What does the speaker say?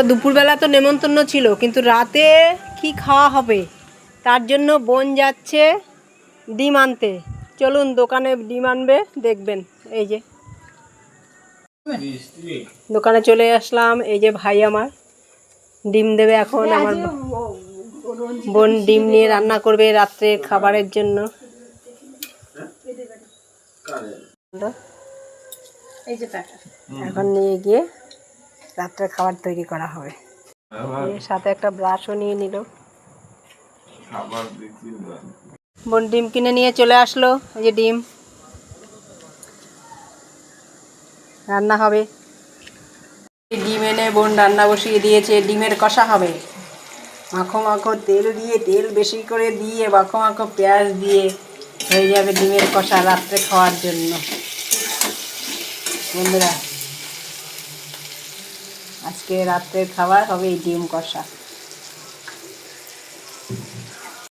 দুপুরবেলা তো নেমন্তন্ন ছিল, কিন্তু রাতে কি খাওয়া হবে তার জন্য বোন যাচ্ছে ডিম আনতে। চলুন দোকানে ডিম আনবে, দেখবেন। এই যে দোকানে চলে আসলাম। এই যে ভাই আমার ডিম দেবে এখন। আমার বোন ডিম নিয়ে রান্না করবে রাত্রের খাবারের জন্য। এখন নিয়ে গিয়ে রাত্রের খাবার তৈরি করা হবে। এর সাথে একটা ব্রাশও নিয়ে নিল। বোন ডিম কিনে নিয়ে চলে আসলো। এই যে ডিম রান্না হবে। ডিম এনে বোন রান্না বসিয়ে দিয়েছে। ডিমের কষা হবে। মাখো মাখো তেল দিয়ে, তেল বেশি করে দিয়ে মাখো মাখো পেঁয়াজ দিয়ে হয়ে যাবে ডিমের কষা রাত্রে খাওয়ার জন্য। বন্ধুরা, আজকে রাত্রের খাবার হবে এই ডিম কষা।